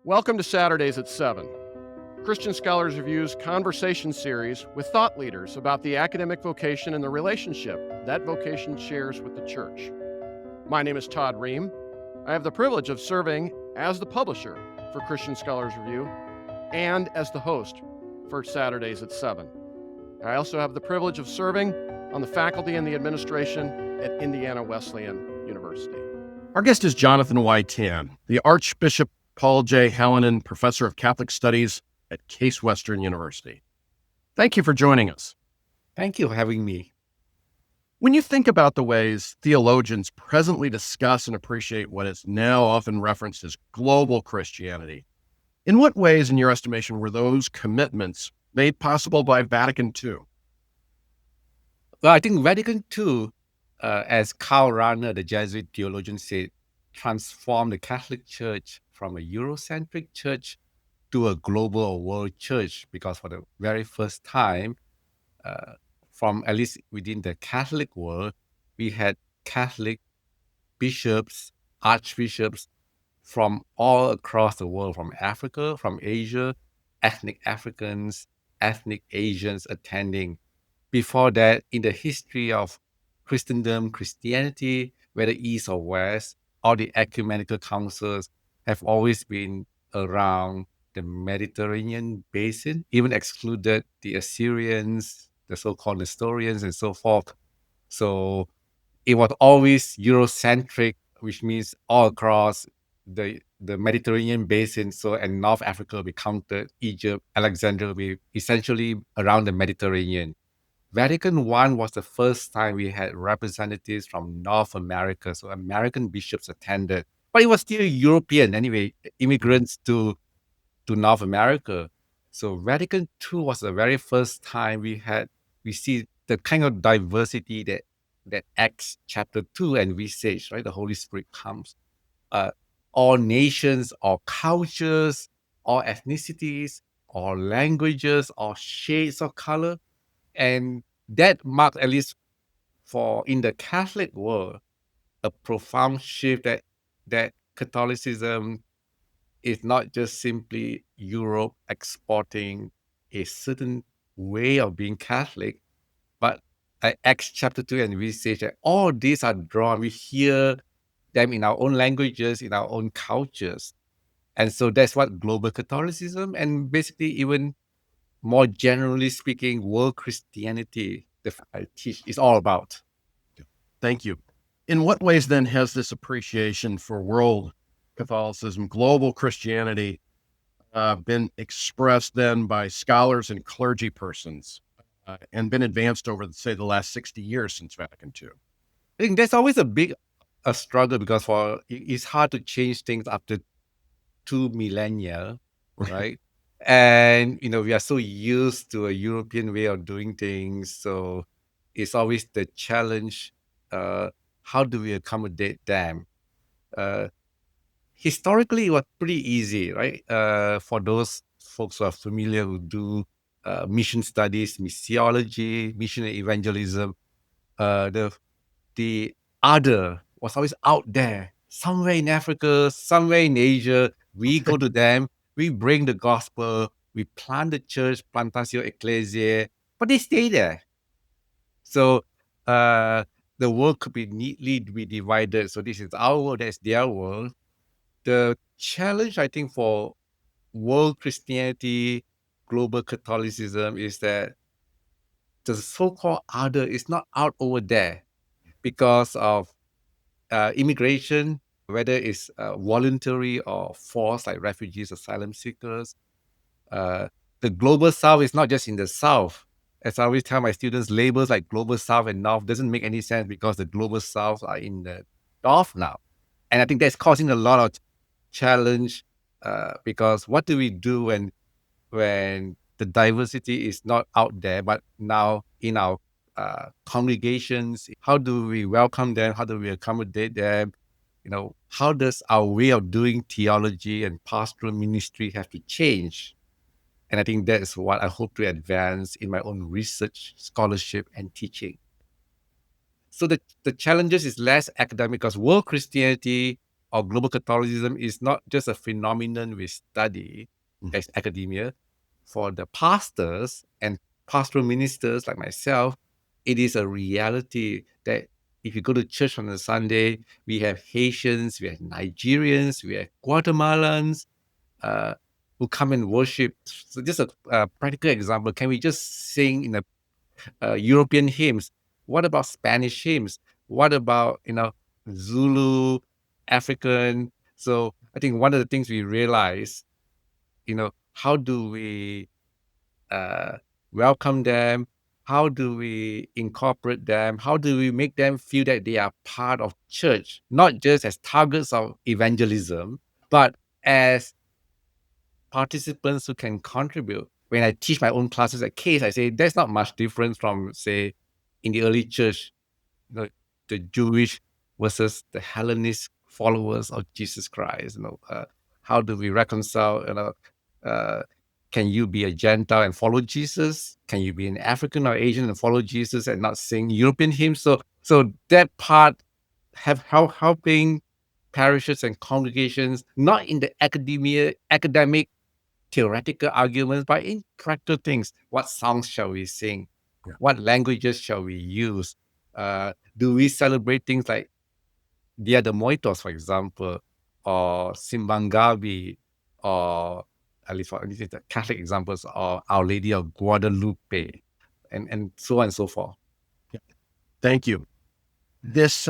Welcome to Saturdays at 7, Christian Scholars Review's conversation series with thought leaders about the academic vocation and the relationship that vocation shares with the church. My name is Todd Ream. I have the privilege of serving as the publisher for Christian Scholars Review and as the host for Saturdays at 7. I also have the privilege of serving on the faculty and the administration at Indiana Wesleyan University. Our guest is Jonathan Y. Tan, the Archbishop Paul J. Hallinan Professor of Catholic Studies at Case Western University. Thank you for joining us. Thank you for having me. When you think about the ways theologians presently discuss and appreciate what is now often referenced as global Christianity, in what ways, in your estimation, were those commitments made possible by Vatican II? Well, I think Vatican II, as Karl Rahner, the Jesuit theologian, said, transformed the Catholic Church from a Eurocentric church to a global or world church, because for the very first time, from at least within the Catholic world, we had Catholic bishops, archbishops from all across the world, from Africa, from Asia, ethnic Africans, ethnic Asians attending. Before that, in the history of Christendom, Christianity, whether East or West, all the ecumenical councils have always been around the Mediterranean basin, even excluded the Assyrians, the so-called Nestorians, and so forth. So it was always Eurocentric, which means all across the Mediterranean basin. So, and North Africa, we counted Egypt, Alexandria, we essentially around the Mediterranean. Vatican I was the first time we had representatives from North America, so American bishops attended, but it was still European anyway, immigrants to North America. So Vatican II was the very first time we see the kind of diversity that Acts chapter 2 envisaged, right? The Holy Spirit comes. All nations, all cultures, all ethnicities, all languages, all shades of color. And that marked, at least for in the Catholic world, a profound shift that Catholicism is not just simply Europe exporting a certain way of being Catholic, but Acts chapter 2 and we say that all these are drawn, we hear them in our own languages, in our own cultures. And so that's what global Catholicism, and basically even more generally speaking, world Christianity, that I teach, is all about. Thank you. In what ways then has this appreciation for world Catholicism, global Christianity, been expressed then by scholars and clergy persons and been advanced over, say, the last 60 years since Vatican II? I think that's always a struggle, because it's hard to change things after 2 millennia, right? And, we are so used to a European way of doing things. So it's always the challenge, how do we accommodate them? Historically, it was pretty easy, right? For those folks who are familiar, who do mission studies, missiology, missionary evangelism, the other was always out there, somewhere in Africa, somewhere in Asia. We go to them, we bring the gospel, we plant the church, Plantatio Ecclesiae, but they stay there. So the world could be neatly be divided. So this is our world, that's their world. The challenge, I think, for world Christianity, global Catholicism, is that the so-called other is not out over there because of immigration, whether it's voluntary or forced, like refugees, asylum seekers. The global south is not just in the south. As I always tell my students, labels like global south and north doesn't make any sense, because the global south are in the north now. And I think that's causing a lot of challenge, because what do we do when the diversity is not out there, but now in our congregations? How do we welcome them? How do we accommodate them? How does our way of doing theology and pastoral ministry have to change? And I think that's what I hope to advance in my own research, scholarship, and teaching. So the challenges is less academic, because world Christianity or global Catholicism is not just a phenomenon we study as academia. For the pastors and pastoral ministers like myself, it is a reality that if you go to church on a Sunday, we have Haitians, we have Nigerians, we have Guatemalans who come and worship. So just a practical example, can we just sing in European hymns? What about Spanish hymns? What about, Zulu, African? So I think one of the things we realize, how do we welcome them? How do we incorporate them? How do we make them feel that they are part of church, not just as targets of evangelism, but as participants who can contribute? When I teach my own classes at Case, I say there's not much difference from, say, in the early church, the Jewish versus the Hellenist followers of Jesus Christ. How do we reconcile? Uh, can you be a Gentile and follow Jesus? Can you be an African or Asian and follow Jesus and not sing European hymns? So that part helping parishes and congregations, not in the academic theoretical arguments, but in practical things. What songs shall we sing? Yeah. What languages shall we use? Do we celebrate things like Dia de Muertos, for example, or Simbang Gabi, or at least for the Catholic examples, or Our Lady of Guadalupe, and so on and so forth. Thank you. This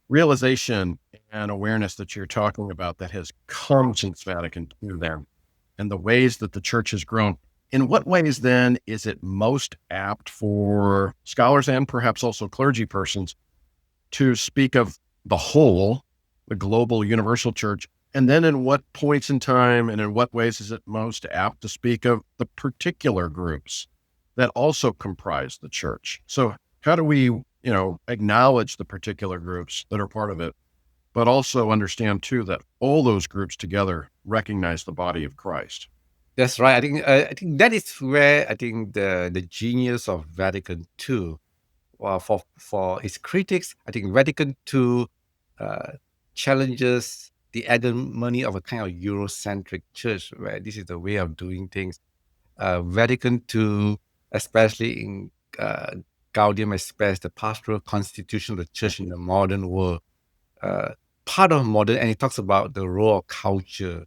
realization and awareness that you're talking about that has come since Vatican II there, and the ways that the church has grown, in what ways then is it most apt for scholars and perhaps also clergy persons to speak of the whole, the global universal church? And then in what points in time and in what ways is it most apt to speak of the particular groups that also comprise the church? So how do we, acknowledge the particular groups that are part of it, but also understand too that all those groups together recognize the body of Christ? That's right. I think that is where I think the genius of Vatican II. For its critics, I think Vatican II challenges the hegemony of a kind of Eurocentric church, where this is the way of doing things. Vatican II, especially in Gaudium Spes, the pastoral constitution of the church in the modern world, part of modern, and it talks about the role of culture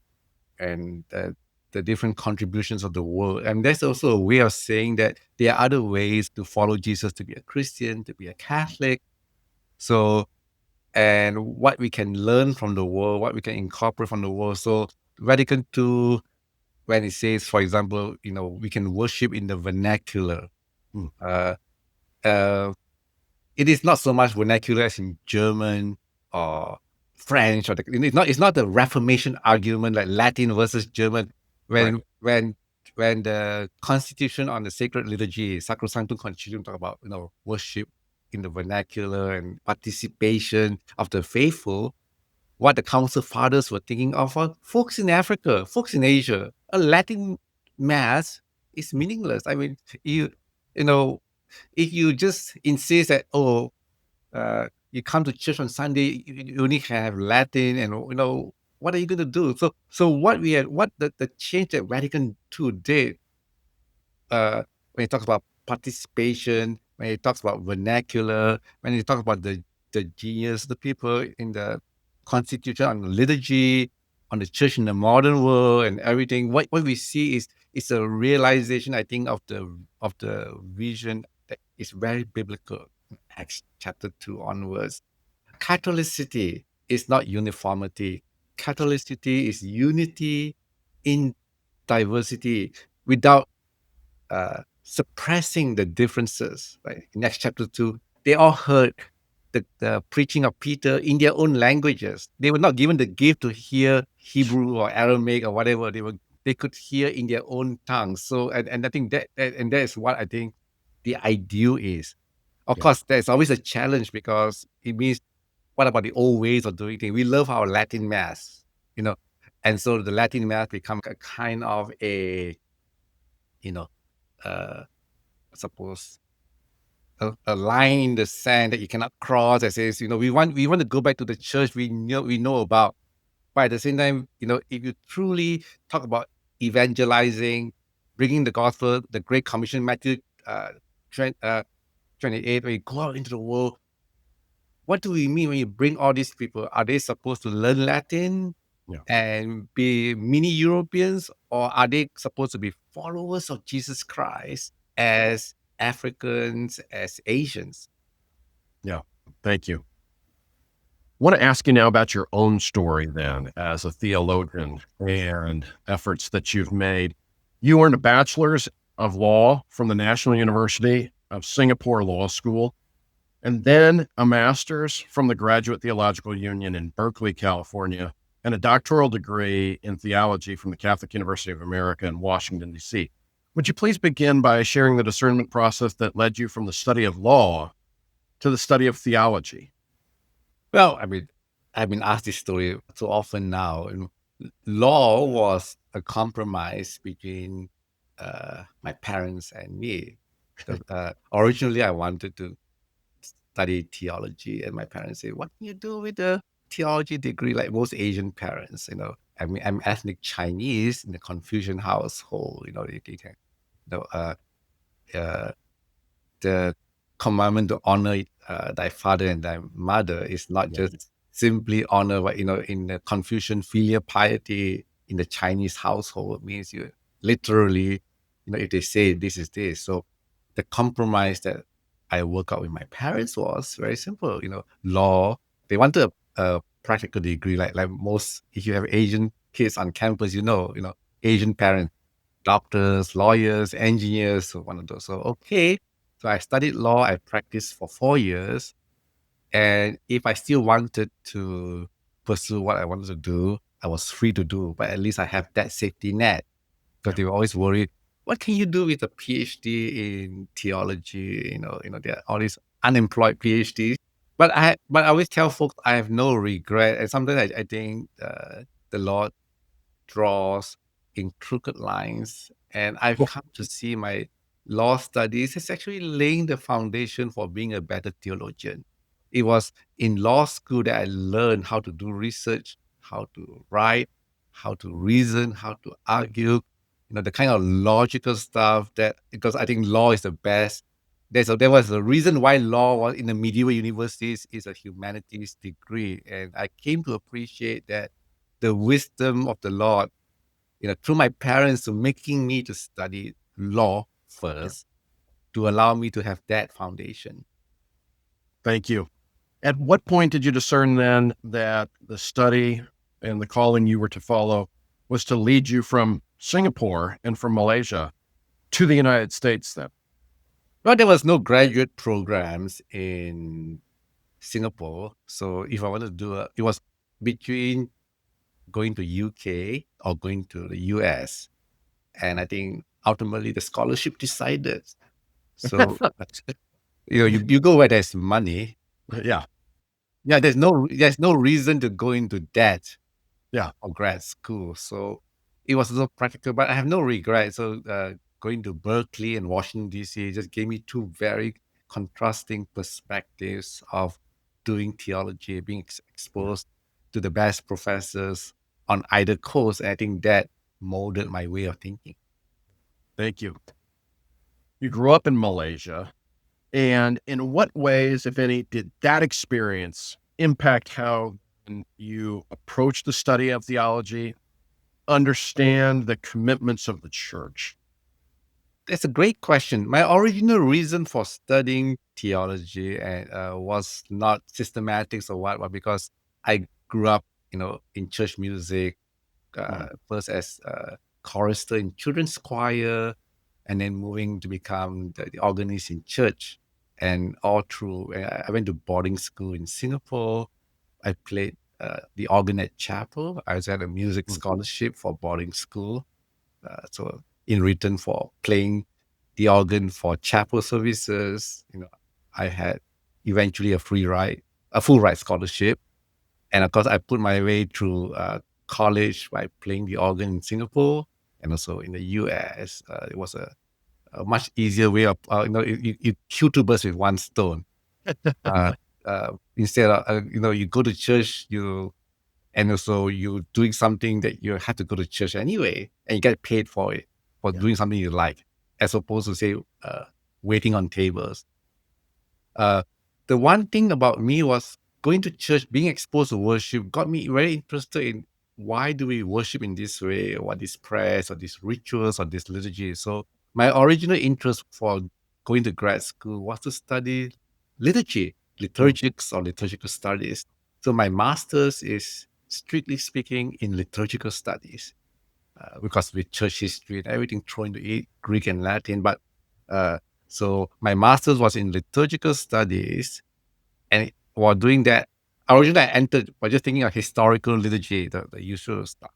and the different contributions of the world. And there's also a way of saying that there are other ways to follow Jesus, to be a Christian, to be a Catholic. So, and what we can learn from the world, what we can incorporate from the world. So Vatican II, when it says, for example, we can worship in the vernacular. Uh, it is not so much vernacular as in German or French, or it's not the Reformation argument like Latin versus German. When the Constitution on the Sacred Liturgy, Sacrosanctum Concilium, talk about worship in the vernacular and participation of the faithful, what the Council Fathers were thinking of are folks in Africa, folks in Asia. A Latin mass is meaningless. I mean, if you just insist that you come to church on Sunday, you only have Latin, and what are you going to do? So what the change that Vatican II did, when it talks about participation, when it talks about vernacular, when it talks about the genius, the people in the constitution on the liturgy, on the church in the modern world and everything, what we see is a realization, I think, of the vision that is very biblical. Acts chapter 2 onwards. Catholicity is not uniformity. Catholicity is unity in diversity without suppressing the differences. Right? In Acts chapter 2, they all heard the preaching of Peter in their own languages. They were not given the gift to hear Hebrew or Aramaic or whatever. They could hear in their own tongue. So, and I think that is what I think the ideal is. Of course, there's always a challenge, because it means, what about the old ways of doing things? We love our Latin Mass, and so the Latin Mass become a kind of a, suppose, a line in the sand that you cannot cross that says, we want to go back to the church we know about. But at the same time, if you truly talk about evangelizing, bringing the gospel, the Great Commission, Matthew 28, when you go out into the world, what do we mean when you bring all these people? Are they supposed to learn Latin and be mini Europeans, or are they supposed to be followers of Jesus Christ as Africans, as Asians? Yeah. Thank you. I want to ask you now about your own story then as a theologian and efforts that you've made. You earned a bachelor's of law from the National University of Singapore Law School, and then a master's from the Graduate Theological Union in Berkeley, California, and a doctoral degree in theology from the Catholic University of America in Washington, D.C. Would you please begin by sharing the discernment process that led you from the study of law to the study of theology? Well, I've been asked this story so often now. Law was a compromise between my parents and me. Originally, I wanted to study theology, and my parents say, "What can you do with a theology degree?" Like most Asian parents, I'm ethnic Chinese in the Confucian household. You can, the commandment to honor thy father and thy mother is not just simply honor, but in the Confucian filial piety in the Chinese household, it means you literally, if they say this is this. So the compromise that I work out with my parents was very simple. Law. They wanted a practical degree, like most. If you have Asian kids on campus, Asian parents, doctors, lawyers, engineers, so one of those. So okay. So I studied law. I practiced for 4 years. And if I still wanted to pursue what I wanted to do, I was free to do. But at least I have that safety net, because they were always worried, what can you do with a PhD in theology? There are all these unemployed PhDs. But I always tell folks I have no regret. And sometimes I think the Lord draws in crooked lines. And I've come to see my law studies as actually laying the foundation for being a better theologian. It was in law school that I learned how to do research, how to write, how to reason, how to argue, the kind of logical stuff because I think law is the best. There was a reason why law was in the medieval universities is a humanities degree. And I came to appreciate that the wisdom of the Lord, through my parents, to making me to study law first, to allow me to have that foundation. Thank you. At what point did you discern then that the study and the calling you were to follow was to lead you from Singapore and from Malaysia to the United States then? Well, there was no graduate programs in Singapore. So if I wanted to do it was between going to UK or going to the US. And I think ultimately the scholarship decided. So, you go where there's money. Yeah. Yeah, there's no reason to go into debt. Yeah. For grad school. So it was so practical, but I have no regret. So going to Berkeley and Washington, D.C. just gave me two very contrasting perspectives of doing theology, being exposed to the best professors on either coast. And I think that molded my way of thinking. Thank you. You grew up in Malaysia. And in what ways, if any, did that experience impact how you approach the study of theology, understand the commitments of the church? That's a great question. My original reason for studying theology was not systematics or what, but because I grew up, in church music, first as a chorister in children's choir, and then moving to become the organist in church. And all through, I went to boarding school in Singapore. I played the organ at chapel. I was at a music scholarship for boarding school. So in return for playing the organ for chapel services, I had eventually a full ride scholarship. And of course, I put my way through college by playing the organ in Singapore and also in the US. It was a a much easier way of, you kill two birds with one stone. Instead of, you go to church, and also you're doing something that you have to go to church anyway, and you get paid for it, for doing something you like, as opposed to, say, waiting on tables. The one thing about me was going to church, being exposed to worship, got me very interested in why do we worship in this way, what these prayers or these rituals or this liturgy. So my original interest for going to grad school was to study liturgy, liturgics or liturgical studies. So my master's is, strictly speaking, in liturgical studies, because with church history and everything thrown into it, Greek and Latin. But so my master's was in liturgical studies, and while doing that, originally I entered by just thinking of historical liturgy, the usual stuff.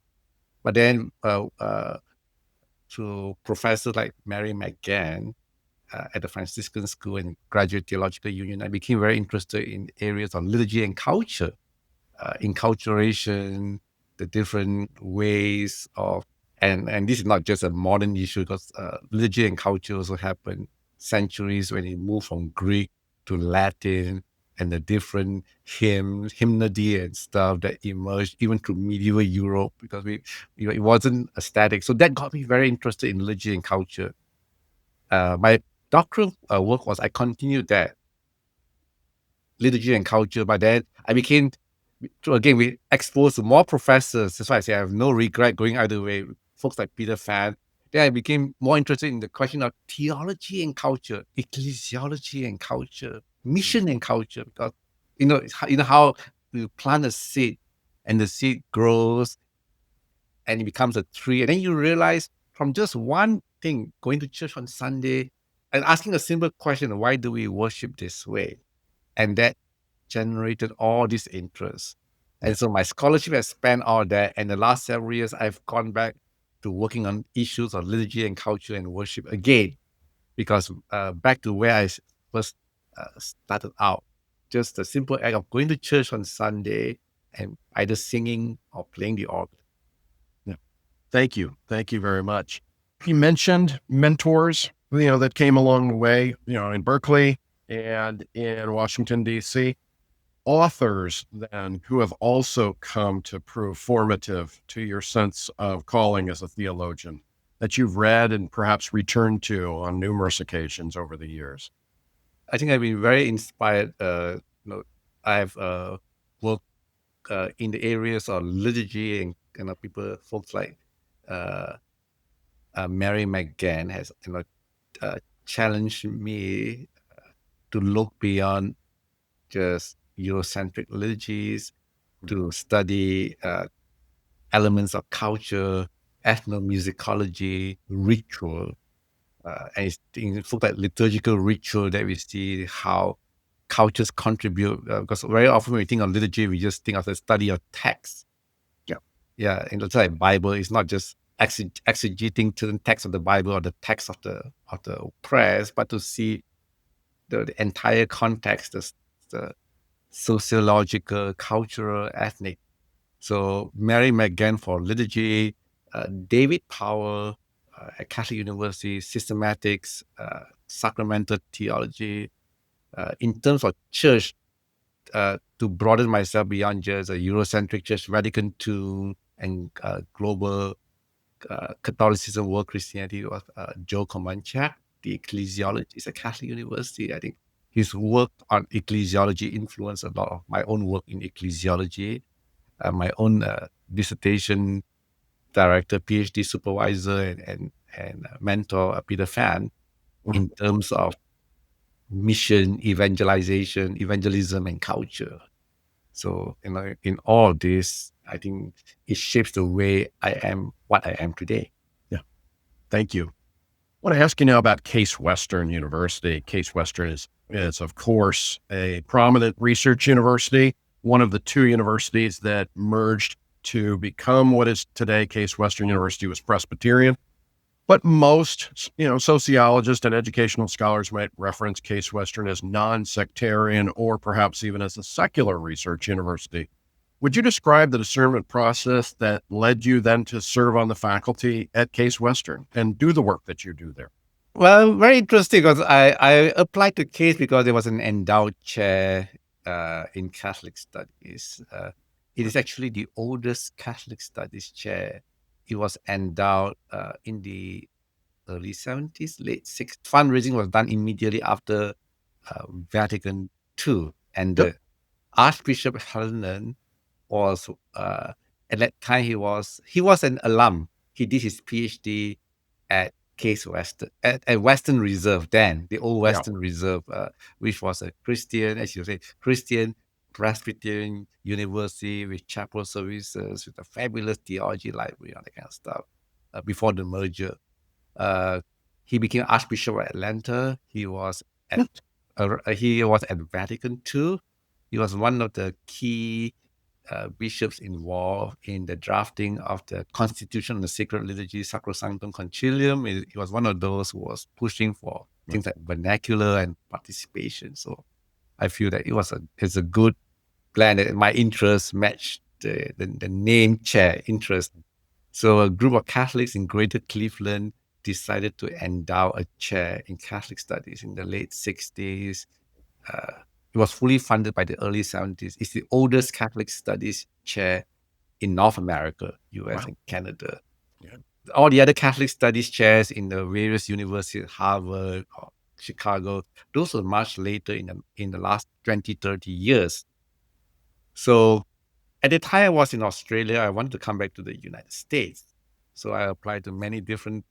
But then through professors like Mary McGann at the Franciscan School and Graduate Theological Union, I became very interested in areas of liturgy and culture, enculturation, the different ways of, and this is not just a modern issue, because liturgy and culture also happened centuries when it moved from Greek to Latin, and the different hymnody and stuff that emerged even through medieval Europe, because it wasn't a static. So that got me very interested in liturgy and culture. My doctoral work was, I continued that, liturgy and culture, but then I became, again, we exposed to more professors. That's why I say I have no regret going either way. Folks like Peter Fan. Then I became more interested in the question of theology and culture, ecclesiology and culture, mission and culture, because you know how you plant a seed and the seed grows and it becomes a tree, and then you realize from just one thing, going to church on Sunday and asking a simple question, why do we worship this way? And that generated all this interest. And so my scholarship has spanned all that. And the last several years, I've gone back to working on issues of liturgy and culture and worship again, because back to where I first started out, just the simple act of going to church on Sunday and either singing or playing the organ. Yeah. Thank you. Thank you very much. You mentioned mentors, that came along the way, in Berkeley and in Washington, D.C. Authors then who have also come to prove formative to your sense of calling as a theologian that you've read and perhaps returned to on numerous occasions over the years. I think I've been very inspired. I've worked in the areas of liturgy, and folks like Mary McGann has challenged me to look beyond just Eurocentric liturgies, to study elements of culture, ethnomusicology, ritual, and it's in folks like liturgical ritual that we see how cultures contribute. Because very often when we think of liturgy, we just think of the study of text. Yeah, and it's like Bible. It's not just exegeting to the text of the Bible or the text of the prayers, but to see the entire context, the sociological, cultural, ethnic. So Mary McGann for liturgy, David Powell at Catholic University, systematics, sacramental theology. In terms of church, to broaden myself beyond just a Eurocentric church, Vatican II, and global Catholicism, world Christianity, was Joe Comanchak, the ecclesiologist at Catholic University. I think his work on ecclesiology influenced a lot of my own work in ecclesiology. My own dissertation director, PhD supervisor, and mentor, Peter Fan, in terms of mission, evangelism, and culture. So, in all of this, I think it shapes the way I am, what I am today. Yeah. Thank you. I want to ask you now about Case Western University. Case Western is of course a prominent research university, one of the two universities that merged to become what is today Case Western University. Was Presbyterian. But most, sociologists and educational scholars might reference Case Western as non-sectarian, or perhaps even as a secular research university. Would you describe the discernment process that led you then to serve on the faculty at Case Western and do the work that you do there? Well, very interesting because I applied the case because there was an endowed chair in Catholic studies. It is actually the oldest Catholic studies chair. It was endowed in the early 70s, late 60s. Fundraising was done immediately after Vatican II. And Yep. the Archbishop Hallinan was, at that time, he was an alum. He did his PhD at Case Western, at Western Reserve then, the old Yeah. Western Reserve, which was a Christian, as you say, Christian Presbyterian university with chapel services, with a fabulous theology library, all that kind of stuff, before the merger. He became Archbishop of Atlanta. He was at Vatican II. He was one of the key bishops involved in the drafting of the Constitution on the Sacred Liturgy, Sacrosanctum Concilium. He was one of those who was pushing for things like vernacular and participation. So I feel that it's a good plan that my interests matched the name chair interest. So a group of Catholics in Greater Cleveland decided to endow a chair in Catholic studies in the late 60s. It was fully funded by the early 70s. It's the oldest Catholic studies chair in North America, US Wow. and Canada. Yeah. All the other Catholic studies chairs in the various universities, Harvard or Chicago, those were much later in the last 20, 30 years. So at the time I was in Australia, I wanted to come back to the United States. So I applied to many different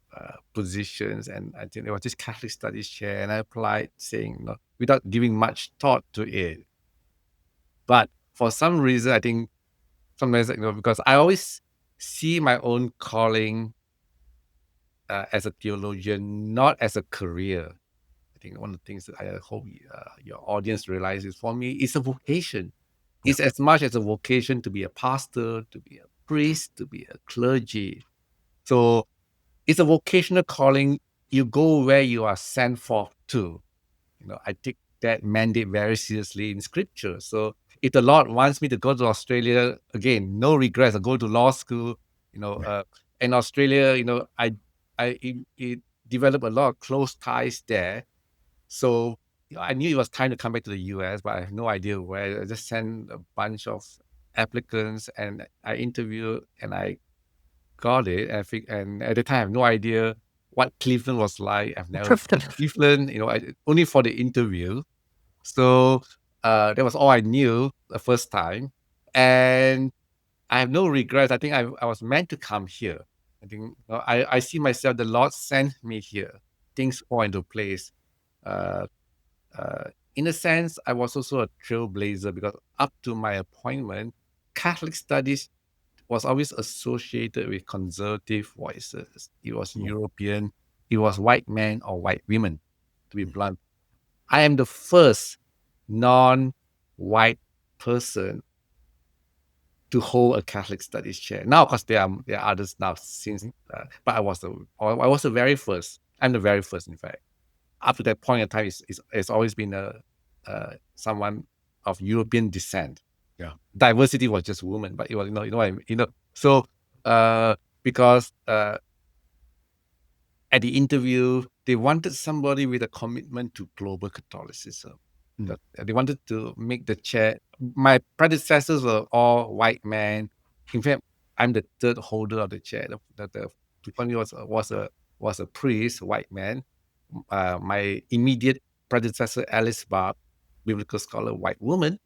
positions, and I think there was this Catholic studies chair, and I applied saying, without giving much thought to it. But for some reason, I think sometimes, because I always see my own calling as a theologian, not as a career. I think one of the things that I hope your audience realizes, for me, it's a vocation. Yeah. It's as much as a vocation to be a pastor, to be a priest, to be a clergy. So it's a vocational calling. You go where you are sent forth to. I take that mandate very seriously in scripture. So if the Lord wants me to go to Australia, again, no regrets. I go to law school. In Australia, I developed a lot of close ties there. So I knew it was time to come back to the US, but I have no idea where. I just sent a bunch of applicants, and I interviewed, and I got it. And at the time, I have no idea what Cleveland was like. I've never been to Cleveland, only for the interview. So that was all I knew the first time. And I have no regrets. I think I was meant to come here. I think I see myself, the Lord sent me here. Things fall into place. Uh, in a sense, I was also a trailblazer because up to my appointment, Catholic studies was always associated with conservative voices. It was European, it was white men or white women, to be blunt. I am the first non-white person to hold a Catholic studies chair. Now, of course, there are others now since, but I was the very first. I'm the very first, in fact. Up to that point in time, it's always been someone of European descent. Yeah. Diversity was just women, but it was So because at the interview, they wanted somebody with a commitment to global Catholicism. They wanted to make the chair. My predecessors were all white men. In fact, I'm the third holder of the chair. The one was a priest, white man. My immediate predecessor, Alice Barb, biblical scholar, white woman.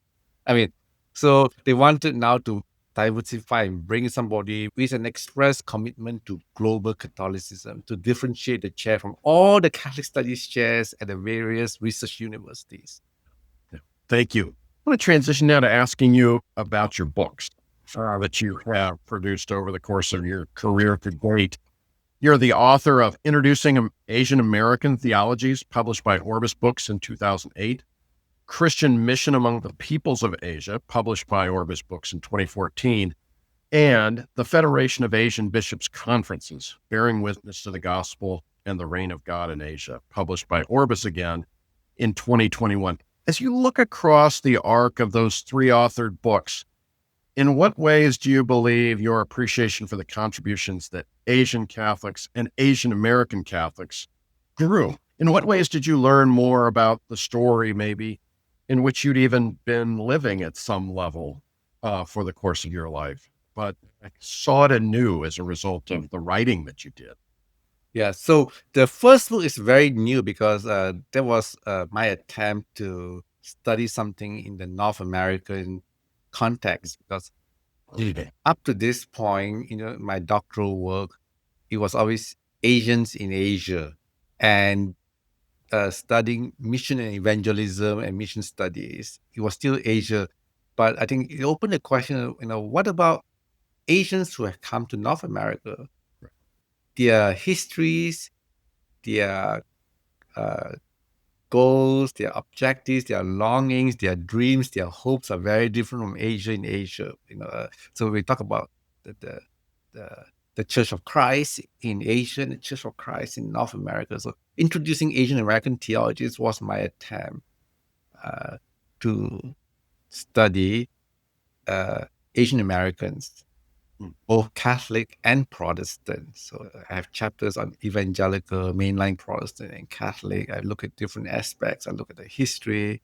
So they wanted now to diversify and bring somebody with an express commitment to global Catholicism to differentiate the chair from all the Catholic studies chairs at the various research universities. Thank you. I want to transition now to asking you about your books that you have produced over the course of your career to date. You're the author of Introducing Asian American Theologies, published by Orbis Books in 2008. Christian Mission Among the Peoples of Asia, published by Orbis Books in 2014. And the Federation of Asian Bishops' Conferences, Bearing Witness to the Gospel and the Reign of God in Asia, published by Orbis again in 2021. As you look across the arc of those three authored books, in what ways do you believe your appreciation for the contributions that Asian Catholics and Asian American Catholics True. In what ways did you learn more about the story, maybe, in which you'd even been living at some level for the course of your life, but saw it anew as a result of the writing that you did? Yeah, so the first book is very new because that was my attempt to study something in the North American context. Because up to this point, my doctoral work, it was always Asians in Asia, and studying mission and evangelism and mission studies. It was still Asia, but I think it opened the question, what about Asians who have come to North America? Their histories, their uh, goals, their objectives, their longings, their dreams, their hopes are very different from Asia in Asia. So we talk about the the the, the Church of Christ in Asia and the Church of Christ in North America. So introducing Asian American theologies was my attempt uh, to study Asian Americans, both Catholic and Protestant. So I have chapters on evangelical, mainline Protestant, and Catholic. I look at different aspects. I look at the history,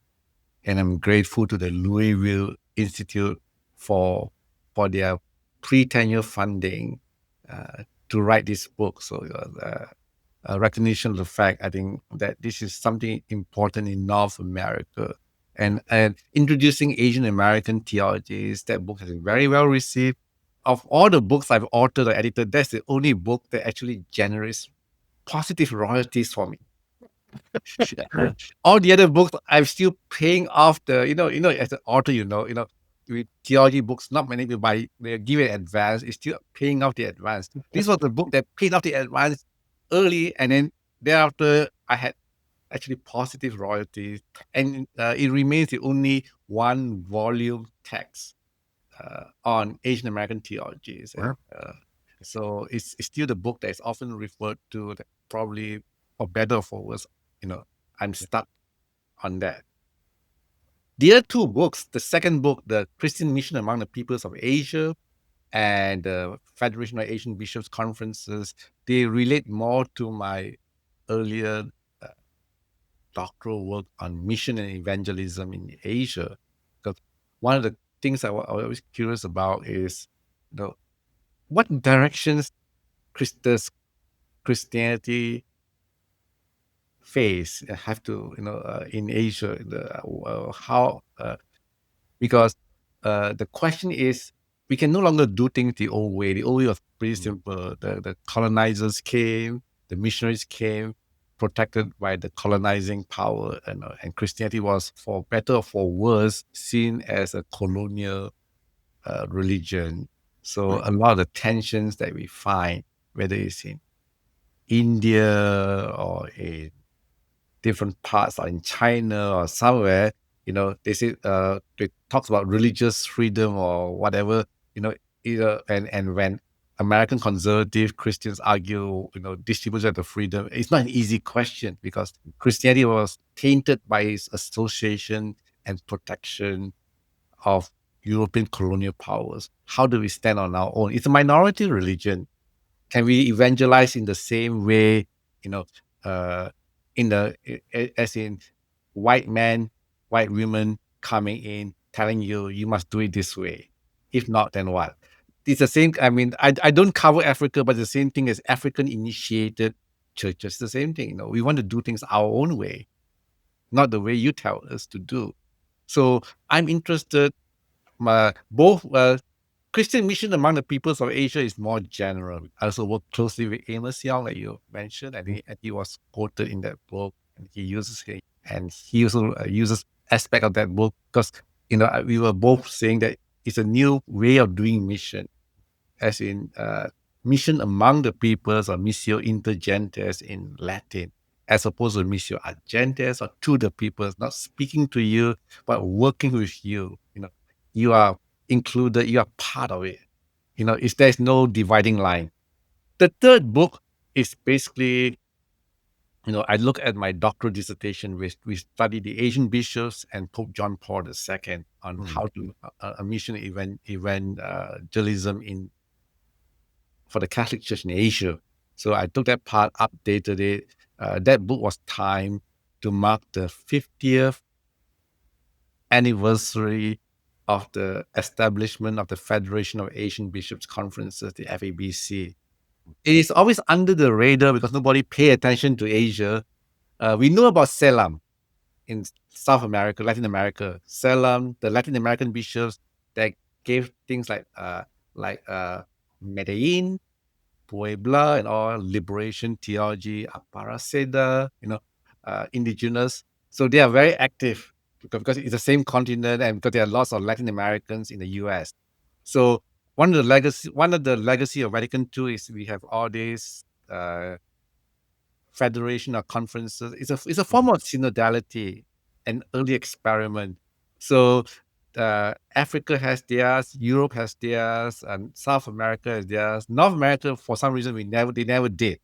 and I'm grateful to the Louisville Institute for their pre-tenure funding to write this book. So a recognition of the fact, I think, that this is something important in North America. And introducing Asian American theologies, that book has been very well received. Of all the books I've authored or edited, that's the only book that actually generates positive royalties for me. All the other books, I'm still paying off as an author, with theology books, not many people buy, they give it advance, it's still paying off the advance. This was the book that paid off the advance early, and then thereafter, I had actually positive royalties, and it remains the only one volume text on Asian American theologies. Wow. So it's still the book that is often referred to, that probably for better or for worse, I'm stuck on that. The other two books, the second book, The Christian Mission Among the Peoples of Asia, and the Federation of Asian Bishops Conferences, they relate more to my earlier uh, doctoral work on mission and evangelism in Asia. Because one of the things I was always curious about is, what directions does Christianity face have to, in Asia, how because the question is, we can no longer do things the old way. The old way was pretty simple. The colonizers came, the missionaries came, protected by the colonizing power, and Christianity was, for better or for worse, seen as a colonial religion. So a lot of the tensions that we find, whether it's in India or in different parts, or in China or somewhere, they say they talks about religious freedom or whatever, and when American conservative Christians argue, distribution of the freedom, it's not an easy question, because Christianity was tainted by its association and protection of European colonial powers. How do we stand on our own? It's a minority religion. Can we evangelize in the same way, you know, uh, as in white men, white women coming in, telling you must do it this way. If not, then what? It's the same. I mean, I don't cover Africa, but the same thing as African initiated churches. The same thing. We want to do things our own way, not the way you tell us to do. So I'm interested. Both Christian mission among the peoples of Asia is more general. I also work closely with Amos Young, like you mentioned. I think he was quoted in that book, and he also uses aspect of that book, because we were both saying that it's a new way of doing mission, as in mission among the peoples, or missio inter gentes in Latin, as opposed to missio ad gentes, or to the peoples, not speaking to you, but working with you. You are included, you are part of it. There's no dividing line. The third book is basically, I look at my doctoral dissertation, we study the Asian bishops and Pope John Paul II on how to a mission evangelism for the Catholic Church in Asia. So I took that part, updated it, That book was timed to mark the 50th anniversary of the establishment of the Federation of Asian Bishops Conferences, the FABC. It is always under the radar because nobody pay attention to Asia. We know about Ceylon in South America, Latin America. Ceylon, the Latin American bishops that gave things like Medellin, Puebla, and all liberation theology, Aparacida, indigenous. So they are very active because it's the same continent and because there are lots of Latin Americans in the U.S. So one of the legacy of Vatican II is we have all these federation or conferences. It's a form of synodality, an early experiment. So Africa has theirs, Europe has theirs, and South America has theirs. North America, for some reason, they never did.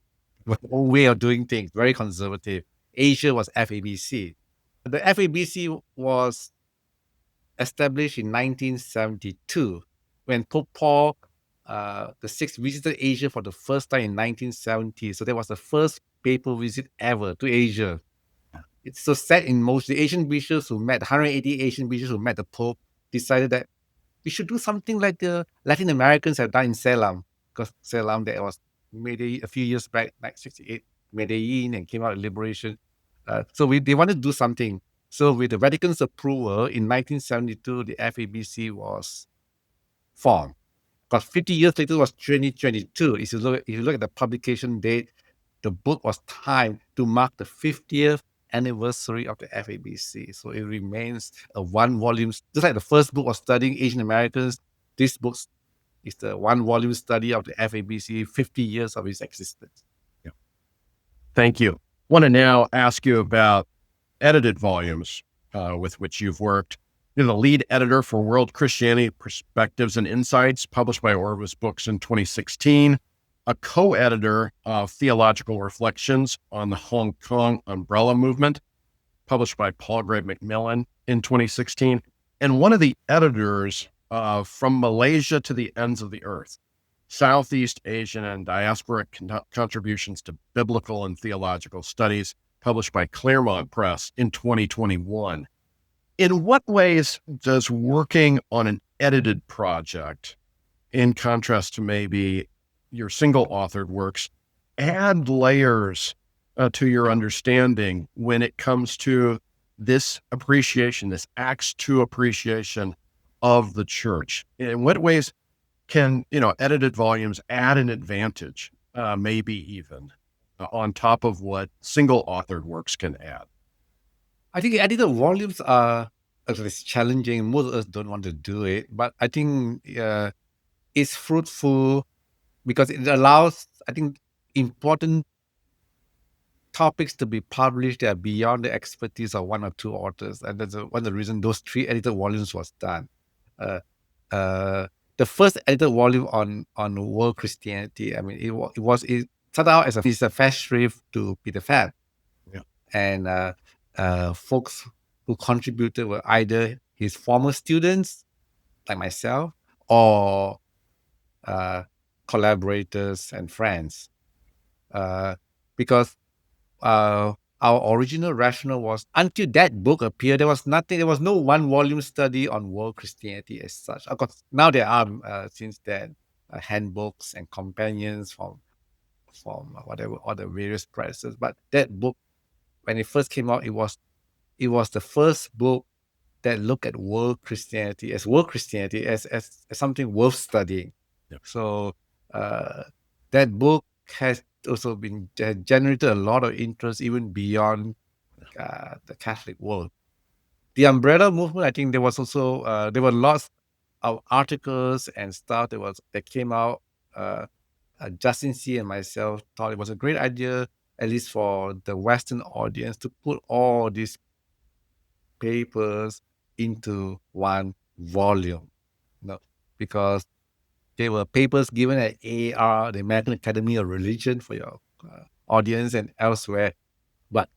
Their own way of doing things, very conservative. Asia was FABC. The FABC was established in 1972 when Pope Paul VI visited Asia for the first time in 1970. So that was the first papal visit ever to Asia. It's so set in motion. The Asian bishops who met, 180 Asian bishops who met the Pope, decided that we should do something like the Latin Americans have done in Ceylon, because Ceylon, that was maybe a few years back, like 68, Medellin, and came out of liberation. So they wanted to do something. So with the Vatican's approval in 1972, the FABC was formed. Because 50 years later was 2022. If you look at the publication date, the book was timed to mark the 50th anniversary of the FABC. So it remains a one-volume, just like the first book was studying Asian Americans, this book is the one-volume study of the FABC, 50 years of its existence. Yeah. Thank you. I want to now ask you about edited volumes with which you've worked. You're the lead editor for World Christianity Perspectives and Insights, published by Orvis Books in 2016, a co-editor of Theological Reflections on the Hong Kong Umbrella Movement, published by Paul J. Macmillan in 2016, and one of the editors From Malaysia to the Ends of the Earth, Southeast Asian and Diasporic Contributions to Biblical and Theological Studies, published by Claremont Press in 2021. In what ways does working on an edited project, in contrast to maybe your single authored works, add layers to your understanding when it comes to this appreciation, this Acts 2 appreciation of the church? In what ways can, edited volumes add an advantage, maybe even on top of what single authored works can add? I think edited volumes are it's challenging. Most of us don't want to do it, but I think it's fruitful because it allows, I think, important topics to be published that are beyond the expertise of one or two authors. And that's one of the reasons those 3 edited volumes was done. The first edited volume on world Christianity, I mean, it started out as a fast shrift to Peter Fab. Yeah. And folks who contributed were either his former students, like myself, or collaborators and friends. Because our original rationale was, until that book appeared, there was no one volume study on world Christianity as such. Of course, now there are, since then, handbooks and companions from whatever, all the various presses. But that book, when it first came out, it was the first book that looked at world Christianity as something worth studying. Yep. So that book has also generated a lot of interest even beyond the Catholic world. The Umbrella Movement, I think there was also there were lots of articles and stuff that came out. Justin C. and myself thought it was a great idea, at least for the Western audience, to put all these papers into one volume, because they were papers given at AAR, the American Academy of Religion, for your audience and elsewhere. But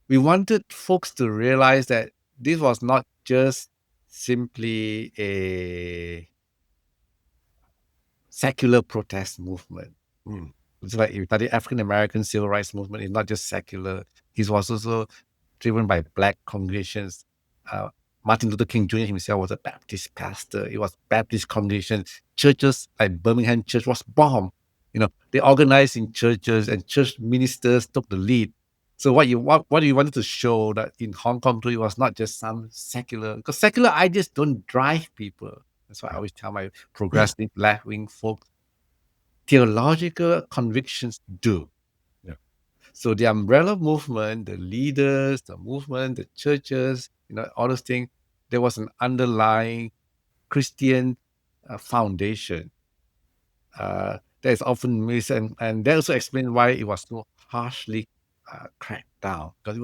we wanted folks to realize that this was not just simply a secular protest movement. It's like you study African American civil rights movement, it's not just secular. It was also driven by black congregations. Martin Luther King Jr. himself was a Baptist pastor. It was Baptist congregations. Churches like Birmingham Church was bombed. They organized in churches, and church ministers took the lead. So what you wanted to show that in Hong Kong too, it was not just some secular, because secular ideas don't drive people. That's why I always tell my progressive left-wing folks, theological convictions do. Yeah. So the umbrella movement, the leaders, the movement, the churches, all those things, there was an underlying Christian foundation that is often missed, and that also explains why it was so harshly cracked down, because it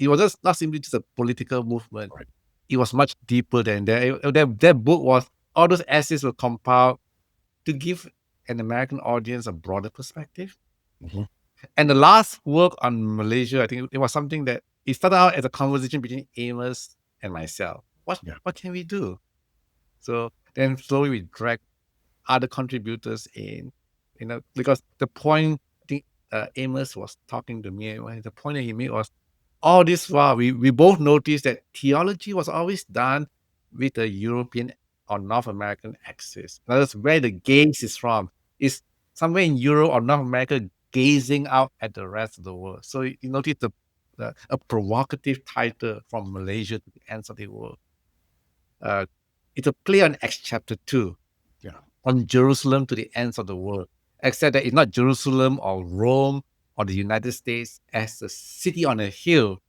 was just not simply just a political movement. Right. It was much deeper than that. That book was, all those essays were compiled to give an American audience a broader perspective. Mhm. And the last work on Malaysia, I think it was something that it started out as a conversation between Amos and myself. What can we do? So then slowly we dragged other contributors in, because the point, I think Amos was talking to me, and the point that he made was, all this while we both noticed that theology was always done with a European or North American axis. That's where the gaze is from. It's somewhere in Europe or North America, gazing out at the rest of the world. So you notice a provocative title, from Malaysia to the ends of the world. It's a play on Acts chapter 2. Yeah. From Jerusalem to the ends of the world, except that it's not Jerusalem or Rome or the United States as a city on a hill,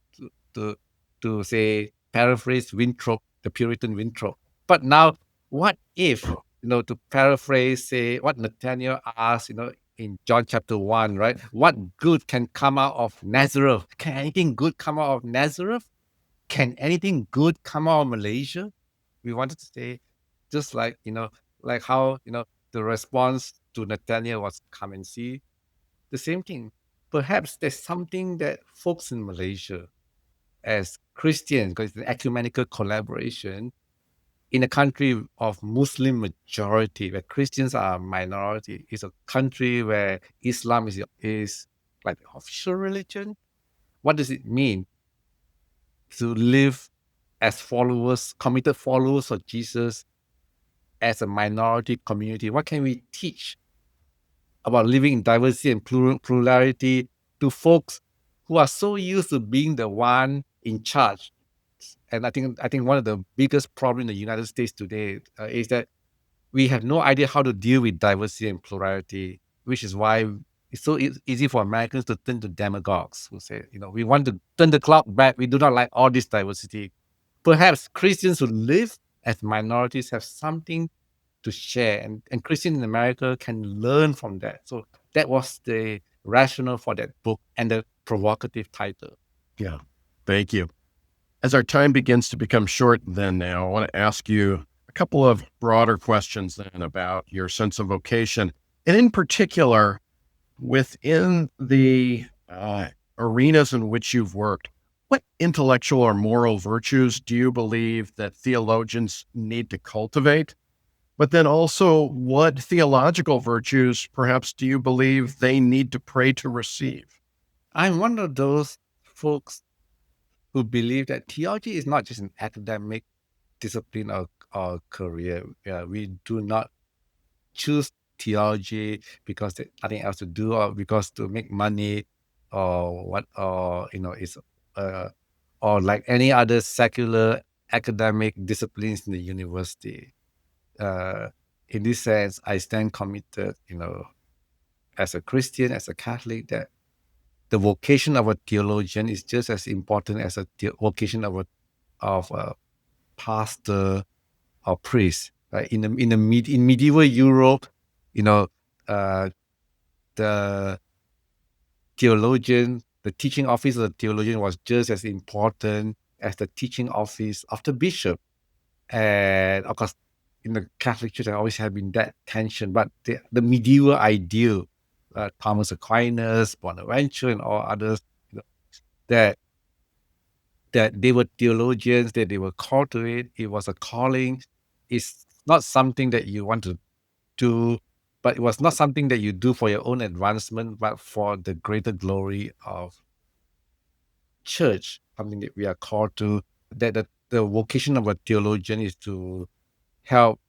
to say, paraphrase Winthrop, the Puritan Winthrop. But now, what if, to paraphrase, say, what Nathaniel asked, in John chapter 1, right? What good can come out of Nazareth? Can anything good come out of Nazareth? Can anything good come out of Malaysia? We wanted to say, just like, like how, the response to Nathaniel was, come and see. The same thing. Perhaps there's something that folks in Malaysia, as Christians, because it's an ecumenical collaboration, in a country of Muslim majority, where Christians are a minority, is a country where Islam is like the official religion. What does it mean to live as followers, committed followers of Jesus, as a minority community? What can we teach about living in diversity and plurality to folks who are so used to being the one in charge? And I think one of the biggest problems in the United States today is that we have no idea how to deal with diversity and plurality, which is why it's so easy for Americans to turn to demagogues who say, we want to turn the clock back. We do not like all this diversity. Perhaps Christians who live as minorities have something to share, and Christians in America can learn from that. So that was the rationale for that book and the provocative title. Yeah. Thank you. As our time begins to become short then now, I want to ask you a couple of broader questions then about your sense of vocation. And in particular, within the arenas in which you've worked, what intellectual or moral virtues do you believe that theologians need to cultivate? But then also, what theological virtues perhaps do you believe they need to pray to receive? I'm one of those folks who believe that theology is not just an academic discipline or career. We do not choose theology because there's nothing else to do, or because to make money, or what, or it's or like any other secular academic disciplines in the university. In this sense, I stand committed, as a Christian, as a Catholic, that the vocation of a theologian is just as important as a vocation of a pastor or priest. Right? In medieval Europe, the theologian, the teaching office of the theologian was just as important as the teaching office of the bishop. And of course, in the Catholic Church, there always have been that tension. But the medieval ideal, Thomas Aquinas, Bonaventure, and all others, that they were theologians, that they were called to it. It was a calling. It's not something that you want to do but it was not something that you do for your own advancement, but for the greater glory of church, something that we are called to, that the vocation of a theologian is to help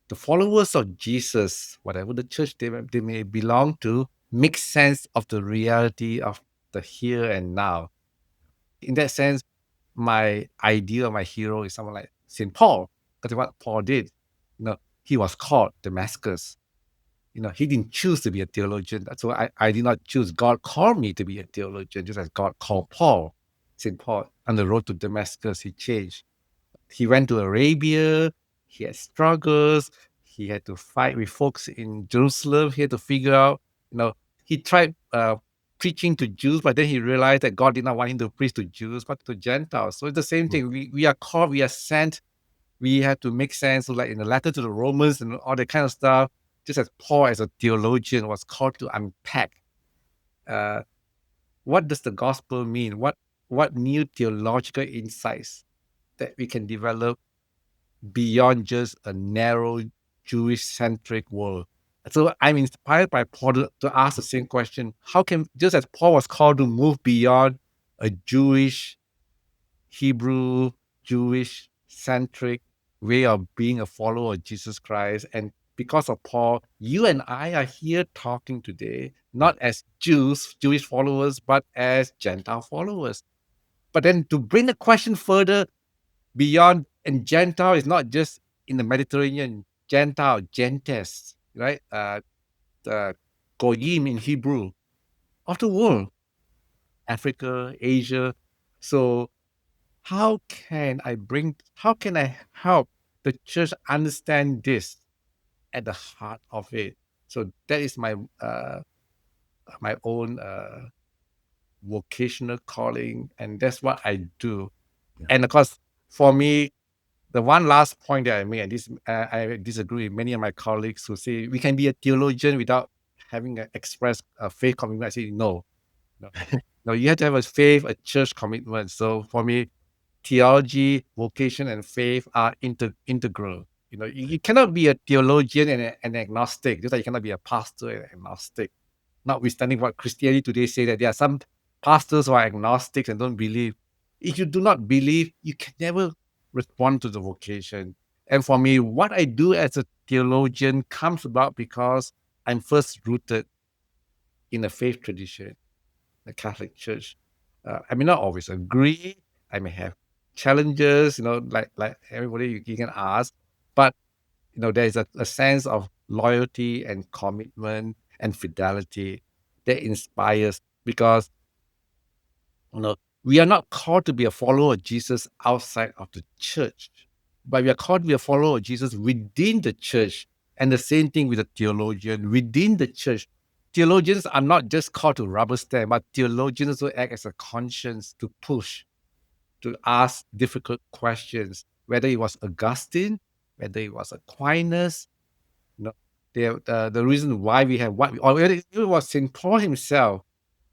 the followers of Jesus, whatever the church they may belong to, make sense of the reality of the here and now. In that sense, my ideal, my hero is someone like St. Paul, because what Paul did, he was called Damascus. He didn't choose to be a theologian. So I did not choose. God called me to be a theologian, just as God called Paul. St. Paul, on the road to Damascus, he changed. He went to Arabia. He had struggles. He had to fight with folks in Jerusalem. He had to figure out, he tried preaching to Jews, but then he realized that God did not want him to preach to Jews, but to Gentiles. So it's the same thing. We are called, we are sent. We have to make sense, like in the letter to the Romans and all that kind of stuff. Just as Paul, as a theologian, was called to unpack what does the gospel mean? What new theological insights that we can develop beyond just a narrow Jewish-centric world. So I'm inspired by Paul to ask the same question. How can, just as Paul was called to move beyond a Jewish, Hebrew, Jewish-centric way of being a follower of Jesus Christ, and because of Paul, you and I are here talking today, not as Jews, Jewish followers, but as Gentile followers. But then to bring the question further beyond, and Gentile is not just in the Mediterranean, Gentile, Gentes, right? The Goyim in Hebrew, of the world, Africa, Asia. So how can I help the church understand this at the heart of it? So that is my own vocational calling, and that's what I do. Yeah. And of course, for me, the one last point that I made, and this I disagree with many of my colleagues who say we can be a theologian without having an express faith commitment. I say no. No, you have to have a faith, a church commitment. So for me, theology, vocation, and faith are integral. You cannot be a theologian and an agnostic, just like you cannot be a pastor and agnostic. Notwithstanding what Christianity today say, that there are some pastors who are agnostics and don't believe. If you do not believe, you can never respond to the vocation. And for me, what I do as a theologian comes about because I'm first rooted in a faith tradition, the Catholic Church. I may not always agree. I may have challenges, like everybody you can ask, but there's a sense of loyalty and commitment and fidelity that inspires, because we are not called to be a follower of Jesus outside of the church, but we are called to be a follower of Jesus within the church. And the same thing with a theologian within the church. Theologians are not just called to rubber stamp, but theologians will act as a conscience to push, to ask difficult questions, whether it was Augustine, whether it was Aquinas, the reason why we have what, or whether it was St. Paul himself.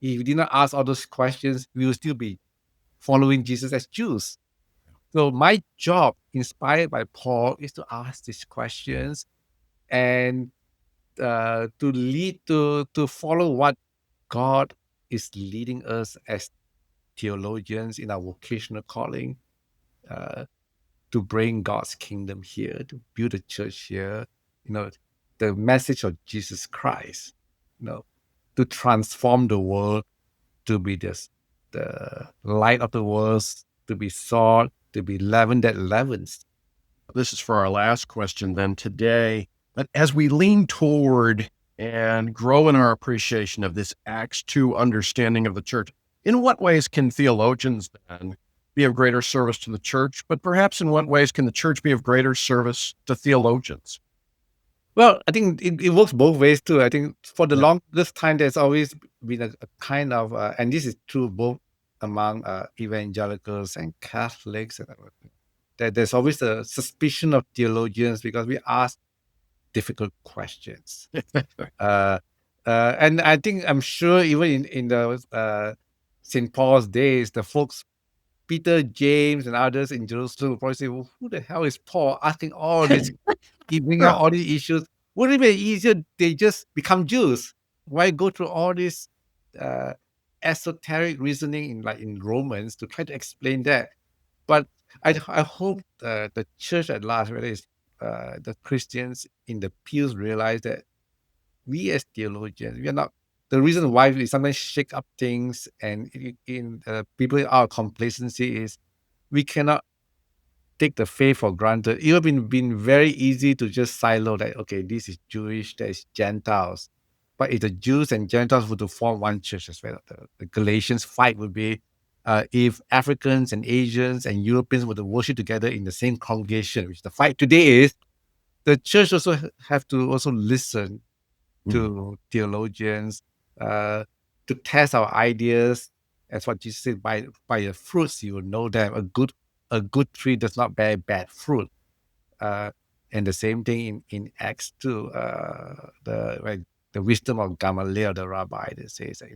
If we did not ask all those questions, we will still be following Jesus as Jews. So my job, inspired by Paul, is to ask these questions and to follow what God is leading us as theologians in our vocational calling, to bring God's kingdom here, to build a church here, the message of Jesus Christ, to transform the world, to be the light of the world, to be salt, to be leaven that leavens. This is for our last question then today. But as we lean toward and grow in our appreciation of this Acts 2 understanding of the church, in what ways can theologians then be of greater service to the church? But perhaps in what ways can the church be of greater service to theologians? Well, I think it works both ways too. I think for the longest time, there's always been a kind of, and this is true both among evangelicals and Catholics, that there's always a suspicion of theologians because we ask difficult questions. And I think, I'm sure even in the St. Paul's days, the folks, Peter, James, and others in Jerusalem will probably say, well, who the hell is Paul asking all this? He bring out all these issues. Wouldn't it be easier they just become Jews? Why go through all this uh, esoteric reasoning in Romans to try to explain that? But I hope the church at large, whether it's the Christians in the pews, realize that we as theologians, we are not the reason why we sometimes shake up things and in people in our complacency is we cannot take the faith for granted. It would have been very easy to just silo that, okay, this is Jewish, that is Gentiles. But if the Jews and Gentiles were to form one church as well, the Galatians fight would be if Africans and Asians and Europeans were to worship together in the same congregation, which the fight today is, the church also have to also listen to theologians, to test our ideas. As what Jesus said, by the fruits you will know them. A good tree does not bear bad fruit. And the same thing in Acts 2, the wisdom of Gamaliel, the rabbi, that says that,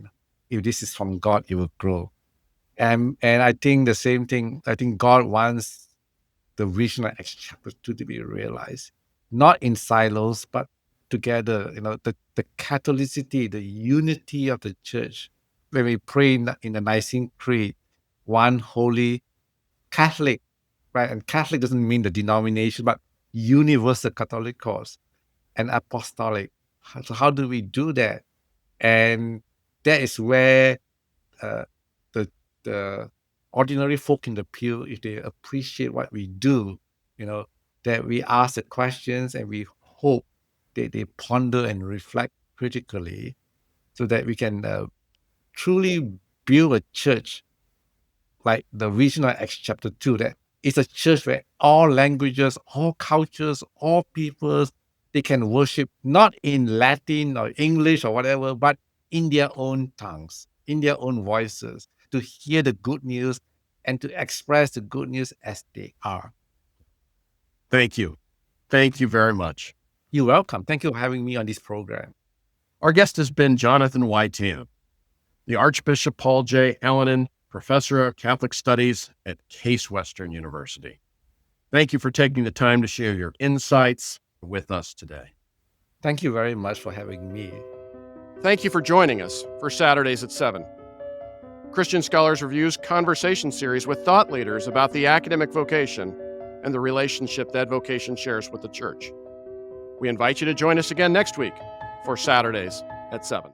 if this is from God, it will grow. And I think the same thing. I think God wants the vision of Acts chapter 2 to be realized, not in silos, but together. The Catholicity, the unity of the church. When we pray in the Nicene Creed, one holy Catholic, right? And Catholic doesn't mean the denomination, but universal Catholicos and apostolic. So how do we do that? And that is where the ordinary folk in the pew, if they appreciate what we do, that we ask the questions and we hope that they ponder and reflect critically so that we can truly build a church like the vision of Acts chapter 2, that it's a church where all languages, all cultures, all peoples, they can worship not in Latin or English or whatever, but in their own tongues, in their own voices, to hear the good news and to express the good news as they are. Thank you. Thank you very much. You're welcome. Thank you for having me on this program. Our guest has been Jonathan Y. Tam, the Archbishop Paul J. Hallinan Professor of Catholic Studies at Case Western University. Thank you for taking the time to share your insights with us today. Thank you very much for having me. Thank you for joining us for Saturdays at 7. Christian Scholars Review's conversation series with thought leaders about the academic vocation and the relationship that vocation shares with the church. We invite you to join us again next week for Saturdays at 7.